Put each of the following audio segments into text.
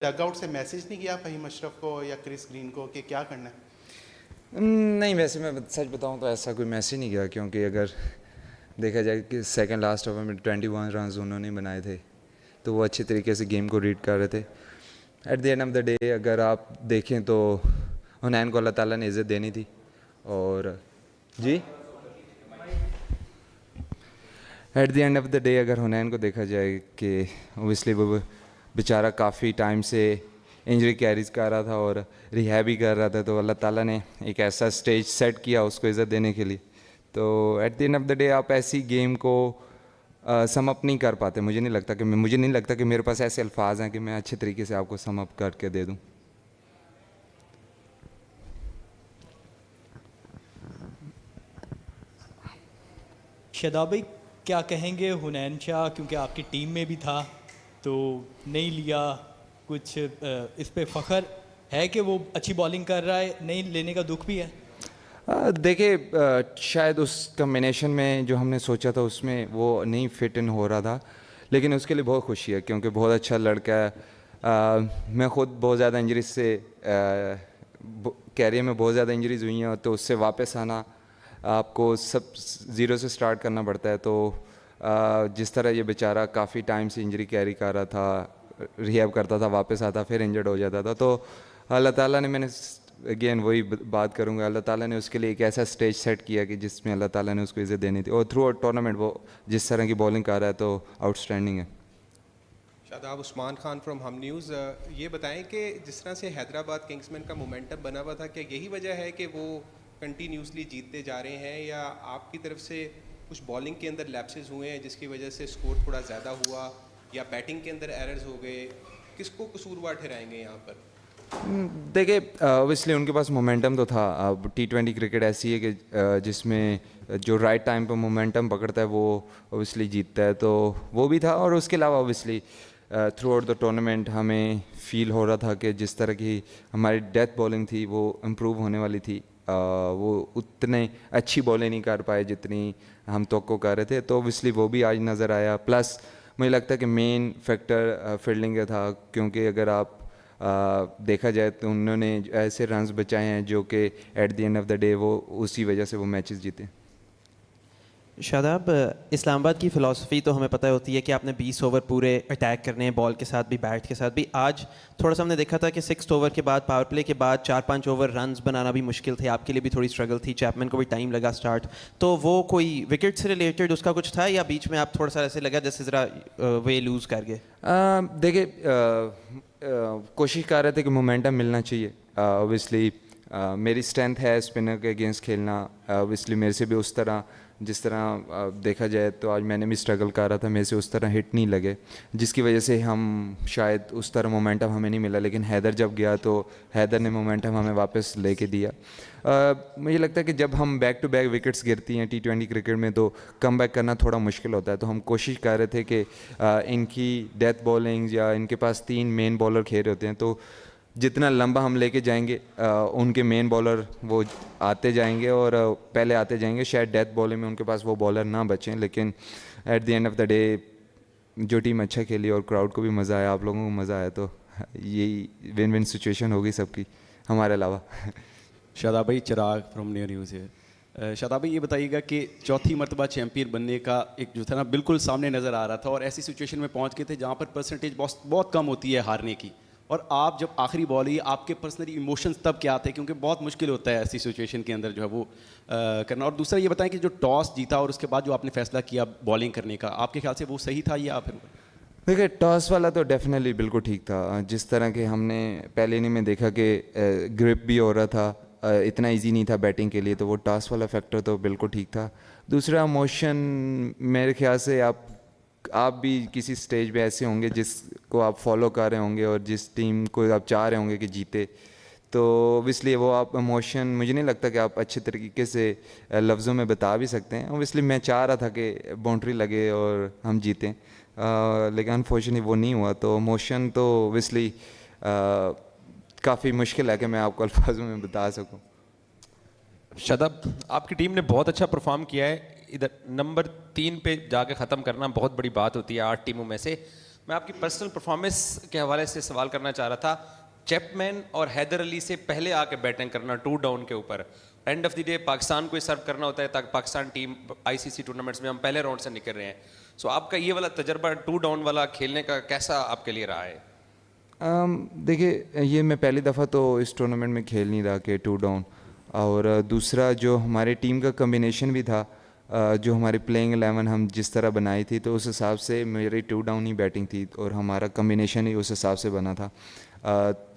Dugout से message नहीं किया फ़हीम अशरफ को या क्रिस ग्रीन को कि क्या करना है? नहीं, वैसे मैं सच बताऊं तो ऐसा कोई मैसेज नहीं गया, क्योंकि अगर देखा जाए कि सेकंड लास्ट ओवर में 21 रन्स उन्होंने बनाए थे, तो वो अच्छे तरीके से गेम को रीड कर रहे थे। Eight the end of the day अगर आप देखें तो हुनैन को अल्लाह ताला ने इज़्ज़त देनी थी। और जी, at the end of the day अगर हुनैन को देखा जाए कि ओबियसली वो बेचारा काफ़ी टाइम से इंजरी कैरीज कर रहा था और रिहैब भी कर रहा था, तो अल्लाह ताला ने एक ऐसा स्टेज सेट किया उसको इज़्ज़त देने के लिए। तो eight the end of the day आप ऐसी गेम को सम अप नहीं कर पाते। मुझे नहीं लगता कि मेरे पास ऐसे अल्फाज हैं कि मैं अच्छे तरीके से आपको सम अप करके दे दूँ। शादाब भाई, क्या कहेंगे हुनैन शाह, क्योंकि आपकी टीम में भी था तो नहीं लिया, कुछ इस पे फ़ख्र है कि वो अच्छी बॉलिंग कर रहा है, नहीं लेने का दुख भी है? देखिए, शायद उस कम्बिनेशन में जो हमने सोचा था उसमें वो नहीं फिट इन हो रहा था, लेकिन उसके लिए बहुत खुशी है क्योंकि बहुत अच्छा लड़का है। मैं ख़ुद बहुत ज़्यादा इंजरीज से कैरियर में बहुत ज़्यादा इंजरीज हुई हैं, तो उससे वापस आना आपको सब ज़ीरो से स्टार्ट करना पड़ता है। तो जिस तरह ये बेचारा काफ़ी टाइम से इंजरी कैरी कर रहा था, रिहैब करता था, वापस आता, फिर इंजर्ड हो जाता था, तो अल्लाह ताला ने, मैंने अगेन वही बात करूँगा, अल्लाह ताला ने उसके लिए एक ऐसा स्टेज सेट किया कि जिसमें अल्लाह ताला ने उसको इज़्ज़त देनी थी। और थ्रू आउट टूर्नामेंट वो जिस तरह की बॉलिंग कर रहा है तो आउटस्टैंडिंग है। शादाब, उस्मान खान फ्रॉम हम न्यूज़, ये बताएं कि जिस तरह से हैदराबाद किंग्समैन का मोमेंटम बना हुआ था, क्या यही वजह है कि वो कंटिन्यूसली जीतते जा रहे हैं, या आपकी तरफ से कुछ बॉलिंग के अंदर लैप्सेस हुए हैं जिसकी वजह से स्कोर थोड़ा ज़्यादा हुआ, या बैटिंग के अंदर एरर्स हो गए? किसको कसूरवार ठहराएंगे यहाँ पर? देखिए, ऑब्वियसली उनके पास मोमेंटम तो था। अब T20 क्रिकेट ऐसी है कि जिसमें जो राइट टाइम पर मोमेंटम पकड़ता है वो ऑब्वियसली जीतता है, तो वो भी था। और उसके अलावा obviously through out the tournament हमें फील हो रहा था कि जिस तरह की हमारी डेथ बॉलिंग थी वो इम्प्रूव होने वाली थी। वो उतने अच्छी बॉलिंग नहीं कर पाए जितनी हम तवक्को कर रहे थे, तो ऑब्वियसली वो भी आज नज़र आया। प्लस मुझे लगता है कि मेन फैक्टर फील्डिंग का था, क्योंकि अगर आप देखा जाए तो उन्होंने ऐसे रन्स बचाए हैं जो कि eight the end of the day वो उसी वजह से वो मैचेस जीते। शादाब, इस्लामाबाद की फ़िलासफ़ी तो हमें पता होती है कि आपने 20 ओवर पूरे अटैक करने हैं, बॉल के साथ भी बैट के साथ भी। आज थोड़ा सा हमने देखा था कि 6 ओवर के बाद, पावर प्ले के बाद 4-5 ओवर रन्स बनाना भी मुश्किल थे, आपके लिए भी थोड़ी स्ट्रगल थी, चैपमैन को भी टाइम लगा स्टार्ट। तो वो कोई विकेट से रिलेटेड उसका कुछ था, या बीच में आप थोड़ा सा ऐसे लगा जैसे ज़रा वे लूज़ कर गए? देखिए, कोशिश कर रहे थे कि मोमेंटम मिलना चाहिए। ऑब्वियसली मेरी स्ट्रेंथ है स्पिनर के अगेंस्ट खेलना। ऑब्वियसली मेरे से भी उस तरह, जिस तरह देखा जाए तो आज मैंने भी स्ट्रगल कर रहा था, मेरे से उस तरह हिट नहीं लगे, जिसकी वजह से हम शायद उस तरह मोमेंटम हमें नहीं मिला। लेकिन हैदर जब गया तो हैदर ने मोमेंटम हमें वापस लेके दिया। मुझे लगता है कि जब हम बैक टू बैक विकेट्स गिरती हैं T20 क्रिकेट में तो कम बैक करना थोड़ा मुश्किल होता है। तो हम कोशिश कर रहे थे कि इनकी डेथ बॉलिंग, या इनके पास 3 मेन बॉलर खेल रहे होते हैं, तो जितना लंबा हम लेके जाएंगे उनके मेन बॉलर वो आते जाएंगे और पहले आते जाएंगे। शायद डेथ बॉलिंग में उनके पास वो बॉलर ना बचें, लेकिन eight the end of the day जो टीम अच्छा खेली और क्राउड को भी मज़ा आया, आप लोगों को मज़ा आया, तो यही विन विन सिचुएशन होगी सबकी, हमारे अलावा। शादाब भाई, चिराग फ्रॉम न्यू न्यूज़ है। शादाब भाई, ये बताइएगा कि चौथी मरतबा चैम्पियन बनने का एक जो था ना, बिल्कुल सामने नज़र आ रहा था, और ऐसी सिचुएशन में पहुंच गए थे जहां पर परसेंटेज बहुत कम होती है हारने की, और आप जब आखिरी बॉल ही, आपके पर्सनली इमोशंस तब क्या थे? क्योंकि बहुत मुश्किल होता है ऐसी सिचुएशन के अंदर जो है वो करना। और दूसरा ये बताएं कि जो टॉस जीता और उसके बाद जो आपने फैसला किया बॉलिंग करने का, आपके ख्याल से वो सही था या फिर? देखिए, टॉस वाला तो डेफिनेटली बिल्कुल ठीक था। जिस तरह के हमने पहले इनिंग में देखा कि ग्रिप भी हो रहा था, इतना इजी नहीं था बैटिंग के लिए, तो वो टॉस वाला फैक्टर तो बिल्कुल ठीक था। दूसरा, मोशन, मेरे ख्याल से आप भी किसी स्टेज पे ऐसे होंगे जिसको आप फॉलो कर रहे होंगे और जिस टीम को आप चाह रहे होंगे कि जीते, तो ऑब्वियसली वो आप इमोशन, मुझे नहीं लगता कि आप अच्छे तरीके से लफ्ज़ों में बता भी सकते हैं। ऑब्वियसली मैं चाह रहा था कि बाउंड्री लगे और हम जीतें, लेकिन अनफॉर्चुनेटली वो नहीं हुआ। तो इमोशन तो ऑब्वियसली काफ़ी मुश्किल है कि मैं आपको अल्फाजों में बता सकूं। शादाब, आपकी टीम ने बहुत अच्छा परफॉर्म किया है। इधर नंबर 3 पे जाके ख़त्म करना बहुत बड़ी बात होती है 8 टीमों में से। मैं आपकी पर्सनल परफॉर्मेंस के हवाले से सवाल करना चाह रहा था। चैपमैन और हैदर अली से पहले आके बैटिंग करना 2 डाउन के ऊपर, and of the day Pakistan को सर्व करना होता है ताकि पाकिस्तान टीम आईसीसी टूर्नामेंट्स में हम पहले राउंड से निकल रहे हैं। सो आपका ये वाला तजर्बा 2 डाउन वाला खेलने का कैसा आपके लिए रहा है? देखिए, ये मैं पहली दफ़ा तो इस टूर्नामेंट में खेल नहीं रहा कि 2 डाउन, और दूसरा जो हमारे टीम का कम्बिनेशन भी था, जो हमारी प्लेइंग 11 हम जिस तरह बनाई थी तो उस हिसाब से मेरी 2 डाउन ही बैटिंग थी और हमारा कम्बिनेशन ही उस हिसाब से बना था।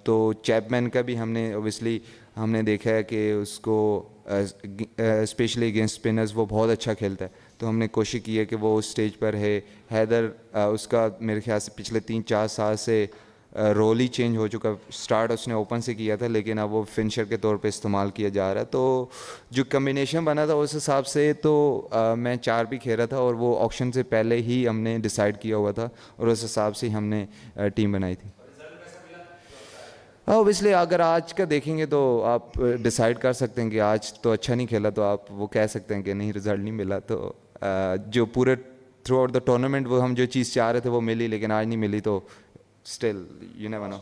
तो चैपमैन का भी हमने ओबियसली हमने देखा है कि उसको स्पेशली अगेंस्ट स्पिनर्स वो बहुत अच्छा खेलता है, तो हमने कोशिश की है कि वो उस स्टेज पर है। हैदर उसका मेरे ख्याल से पिछले 3-4 साल से रोल ही चेंज हो चुका। स्टार्ट उसने ओपन से किया था लेकिन अब वो फिनिशर के तौर पे इस्तेमाल किया जा रहा है। तो जो कम्बिनेशन बना था उस हिसाब से तो मैं 4 भी खेल रहा था और वो ऑक्शन से पहले ही हमने डिसाइड किया हुआ था और उस हिसाब से हमने टीम बनाई थी। ओबियसली अगर आज का देखेंगे तो आप डिसाइड कर सकते हैं कि आज तो अच्छा नहीं खेला, तो आप वो कह सकते हैं कि नहीं रिज़ल्ट नहीं मिला। तो जो पूरे थ्रू आउट द टूर्नामेंट वो हम जो चीज़ चाह रहे थे वो मिली, लेकिन आज नहीं मिली, तो still you never know.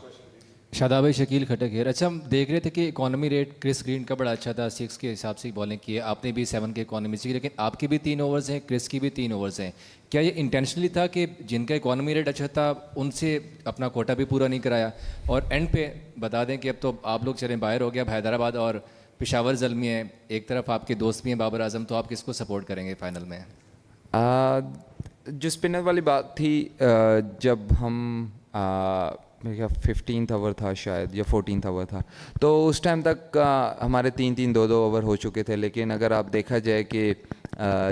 Shadab भाई, शकील खटक है। अच्छा, हम देख रहे थे कि इकॉनमी रेट क्रिस ग्रीन का बड़ा अच्छा था, 6 के हिसाब से बॉलिंग की है, आपने भी 7 के इकॉनमी से की, लेकिन आपकी भी 3 ओवर्स हैं, क्रिस की भी 3 ओवर्स हैं। क्या ये इंटेंशनली था कि जिनका इकॉनमी रेट अच्छा था उनसे अपना कोटा भी पूरा नहीं कराया? और एंड पे बता दें कि अब तो आप लोग चलें बाहर हो गया, अब हैदराबाद और पेशावर ज़ल्मी है, एक तरफ आपके दोस्त भी हैं बाबर आजम, तो आप किसको सपोर्ट करेंगे फाइनल में? जो स्पिनर वाली बात थी, जब हम मेरे ख्याल 15th ओवर था शायद या 14th ओवर था, तो उस टाइम तक हमारे 3-3, 2-2 ओवर हो चुके थे। लेकिन अगर आप देखा जाए कि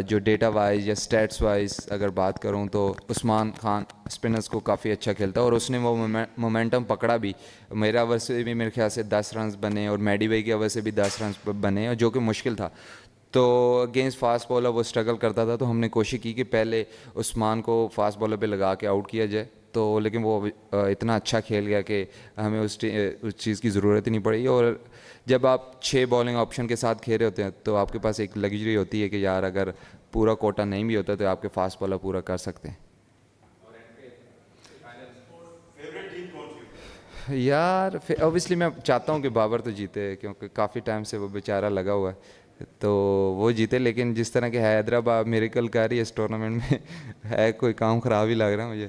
जो डेटा वाइज या स्टैट्स वाइज अगर बात करूं तो उस्मान खान स्पिनर्स को काफ़ी अच्छा खेलता है और उसने वो मोमेंटम पकड़ा भी। मेरा ओवर से भी मेरे ख्याल से 10 रन बने और मैडी भाई के ओवर से भी 10 रन बने, और जो कि मुश्किल था। तो अगेंस्ट फास्ट बॉलर वो स्ट्रगल करता था, तो हमने कोशिश की कि पहले उस्मान को फास्ट बॉलर पे लगा के आउट किया जाए। तो लेकिन वो इतना अच्छा खेल गया कि हमें उस चीज़ की ज़रूरत ही नहीं पड़ी। और जब आप 6 बॉलिंग ऑप्शन के साथ खेल रहे होते हैं तो आपके पास एक लग्जरी होती है कि यार अगर पूरा कोटा नहीं भी होता तो आपके फास्ट बॉलर पूरा कर सकते हैं। यार ऑब्वियसली मैं चाहता हूँ कि बाबर तो जीते, क्योंकि काफ़ी टाइम से वो बेचारा लगा हुआ है, तो वो जीते। लेकिन जिस तरह के हैदराबाद मिरेकल कर रही है इस टूर्नामेंट में है, कोई काम ख़राब ही लग रहा है मुझे।